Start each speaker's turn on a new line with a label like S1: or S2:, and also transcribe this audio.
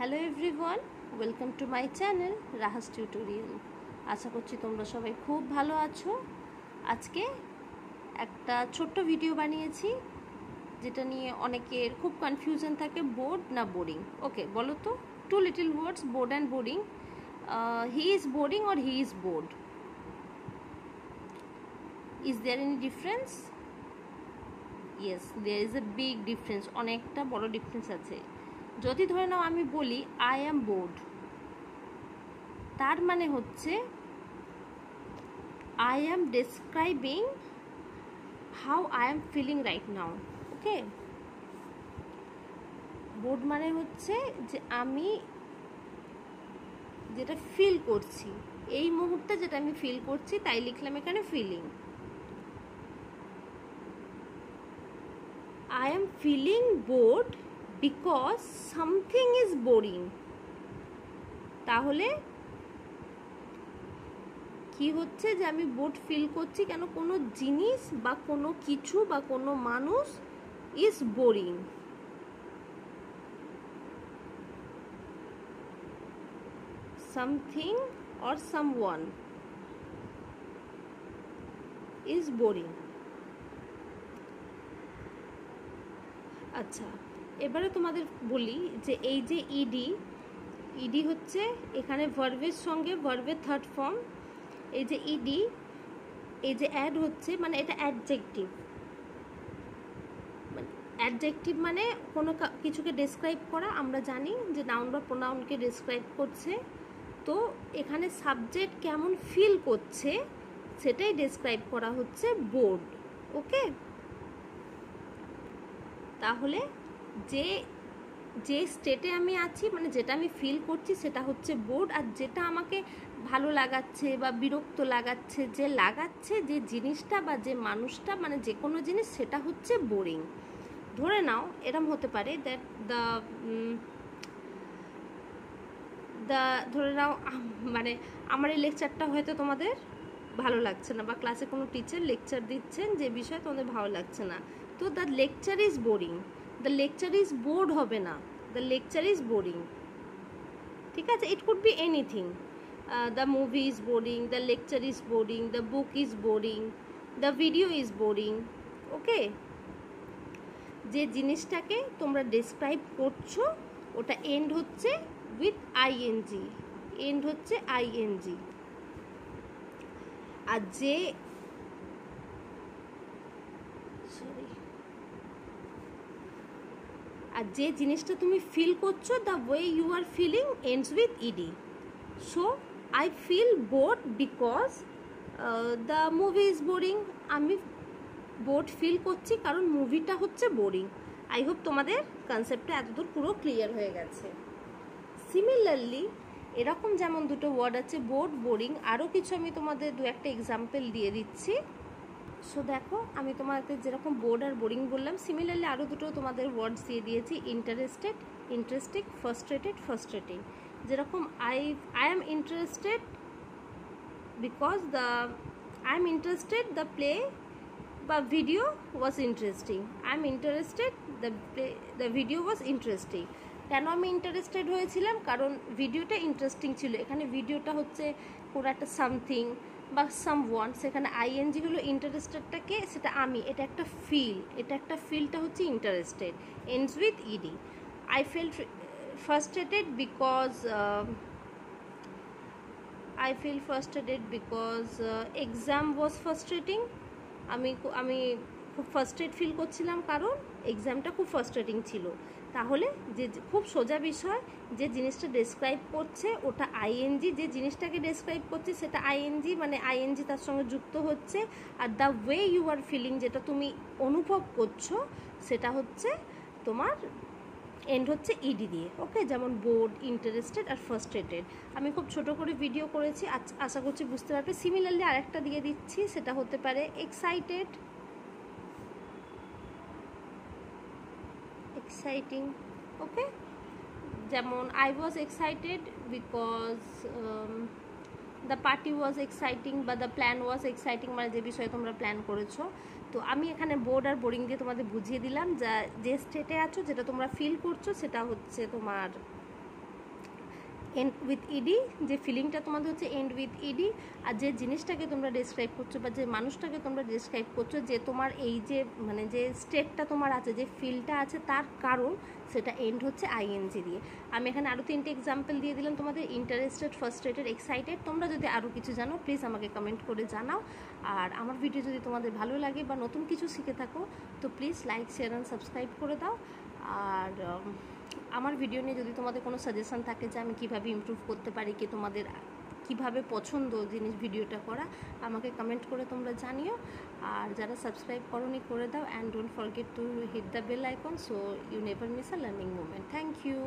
S1: Hello everyone, welcome to my channel Rahas tutorial. আশা করছি তোমরা সবাই খুব ভালো আছো। আজকে একটা ছোট্ট ভিডিও বানিয়েছি যেটা নিয়ে অনেকের খুব কনফিউশন থাকে, বোর্ড না বোরিং। ওকে, বলো তো, two little words, bored and boring. He is boring or he is bored? Is there any difference? Yes, there is a big difference, অনেকটা বড় ডিফারেন্স আছে। যদি ধরে নাও আমি বলি আই অ্যাম বোর্ড, তার মানে হচ্ছে I am describing how I am feeling right now. Okay, board মানে হচ্ছে যে আমি যেটা ফিল করছি, এই মুহূর্তে যেটা আমি ফিল করছি তাই লিখলাম এখানে feeling. I am feeling bored because something is boring. তাহলে কি হচ্ছে যে আমি বোর্ড ফিল করছি কেন? কোনো জিনিস বা কোনো কিছু বা কোনো মানুষ is boring. something or someone is boring. আচ্ছা, এবারে তোমাদের বলি যে এই যে ইডি হচ্ছে এখানে ভার্বের সঙ্গে ভার্বের থার্ড ফর্ম। এই যে ইডি, এই যে অ্যাড হচ্ছে মানে এটা অ্যাডজেক্টিভ। অ্যাডজেক্টিভ মানে কোনো কিছুকে ডেসক্রাইব করা। আমরা জানি যে নাউন বা প্রোনাউনকে ডেসক্রাইব করছে, তো এখানে সাবজেক্ট কেমন ফিল করছে সেটাই ডেসক্রাইব করা হচ্ছে বোর্ড। ওকে, তাহলে যে যে স্টেটে আমি আছি মানে যেটা আমি ফিল করছি সেটা হচ্ছে বোর্ড, আর যেটা আমাকে ভালো লাগাচ্ছে বা বিরক্ত লাগাচ্ছে, যে লাগাচ্ছে যে জিনিসটা বা যে মানুষটা, মানে যে কোনো জিনিস, সেটা হচ্ছে বোরিং। ধরে নাও এরম হতে পারে দ্যাট ধরে নাও মানে আমার এই লেকচারটা হয়তো তোমাদের ভালো লাগছে না, বা ক্লাসে কোনো টিচার লেকচার দিচ্ছেন যে বিষয় তোমাদের ভালো লাগছে না, তো the lecture is boring. The lecture is bored হবে না, দ্য লেকচার ইজ বোরিং। ঠিক আছে, it could be anything. The movie is boring, the lecture is boring, the book is boring, the video is boring. Okay, যে জিনিসটাকে তোমরা describe করছো ওটা end হচ্ছে উইথ আইএনজি, এন্ড হচ্ছে আইএনজি। আর যে জিনিসটা তুমি ফিল করছো, the way you are feeling ends with ED. So I feel bored because the movie is boring. আমি বোর্ড ফিল করছি কারণ মুভিটা হচ্ছে বোরিং। আই হোপ তোমাদের কনসেপ্টটা এতদূর পুরো ক্লিয়ার হয়ে গেছে। সিমিলারলি এরকম যেমন দুটো ওয়ার্ড আছে বোর্ড, বোরিং, আরও কিছু আমি তোমাদের দু একটা এক্সাম্পল দিয়ে দিচ্ছি। সো দেখো, আমি তোমাদের যেরকম বোর্ড আর বোরিং বললাম, সিমিলারলি আরও দুটো তোমাদের ওয়ার্ডস দিয়ে দিয়েছি, ইন্টারেস্টেড, ইন্টারেস্টিং, ফার্স্ট্রেটিং। যেরকম I am interested because I am interested the play বা video was interesting. I am interested the video was interesting. কেন আমি ইন্টারেস্টেড হয়েছিলাম? কারণ ভিডিওটা ইন্টারেস্টিং ছিল। এখানে ভিডিওটা হচ্ছে কোনো একটা সামথিং বা সামওয়ান, সেখানে আইএনজি হলো ইন্টারেস্টেডটাকে, সেটা আমি, এটা একটা ফিল, এটা ফিলটা হচ্ছে interested, ends with ED. I felt frustrated because I feel frustrated because exam was frustrating. আমি খুব ফার্স্ট্রেট ফিল করছিলাম কারণ এক্সামটা খুব ফার্স্ট্রেটিং ছিল। তাহলে যে খুব সোজা বিষয়, যে জিনিসটা ডেসক্রাইব করছে ওটা আইএনজি, যে জিনিসটাকে ডেসক্রাইব করছে সেটা আইএনজি, মানে আইএনজি তার সঙ্গে যুক্ত হচ্ছে। আর the way you are feeling, যেটা তুমি অনুভব করছো সেটা হচ্ছে তোমার এন্ড হচ্ছে ইডি দিয়ে। ওকে, যেমন বোর্ড, ইন্টারেস্টেড আর ফার্স্ট্রেটেড। আমি খুব ছোট করে ভিডিও করেছি, আশা করছি বুঝতে পারবে। সিমিলারলি আরেকটা দিয়ে দিচ্ছি, সেটা হতে পারে এক্সাইটেড, এক্সাইটিং। ওকে, যেমন I was excited because the party was exciting বা দ্য প্ল্যান ওয়াজ এক্সাইটিং, মানে যে বিষয়ে তোমরা প্ল্যান করেছো। তো আমি এখানে বোর্ড আর বোরিং দিয়ে তোমাদের বুঝিয়ে দিলাম যে স্টেটে আছো, যেটা তোমরা ফিল করছো সেটা হচ্ছে তোমার এন্ড উইথ ইডি, যে ফিলিংটা তোমাদের হচ্ছে এন্ড উইথ ইডি, আর যে জিনিসটাকে তোমরা ডিসক্রাইব করছো বা যে মানুষটাকে তোমরা ডিসক্রাইব করছো, যে তোমার এই যে মানে যে স্টেটটা তোমার আছে, যে ফিলটা আছে, তার কারণ সেটা এন্ড হচ্ছে আইএনজি দিয়ে। আমি এখানে আরও 3টে এক্সাম্পল দিয়ে দিলাম তোমাদের, ইন্টারেস্টেড, ফার্স্ট্রেটেড, এক্সাইটেড। তোমরা যদি আরও কিছু জানো প্লিজ আমাকে কমেন্ট করে জানাও। আর আমার ভিডিও যদি তোমাদের ভালো লাগে বা নতুন কিছু শিখে থাকো তো please like, share and subscribe করে দাও। আর আমার ভিডিও নিয়ে যদি তোমাদের কোনো সাজেশান থাকে যে আমি কীভাবে ইমপ্রুভ করতে পারি, কি তোমাদের কীভাবে পছন্দ জিনিস ভিডিওটা করা, আমাকে কমেন্ট করে তোমরা জানিও। আর যারা সাবস্ক্রাইব করোনি করে দাও, and don't forget to hit the bell icon so you never miss a learning moment. Thank you.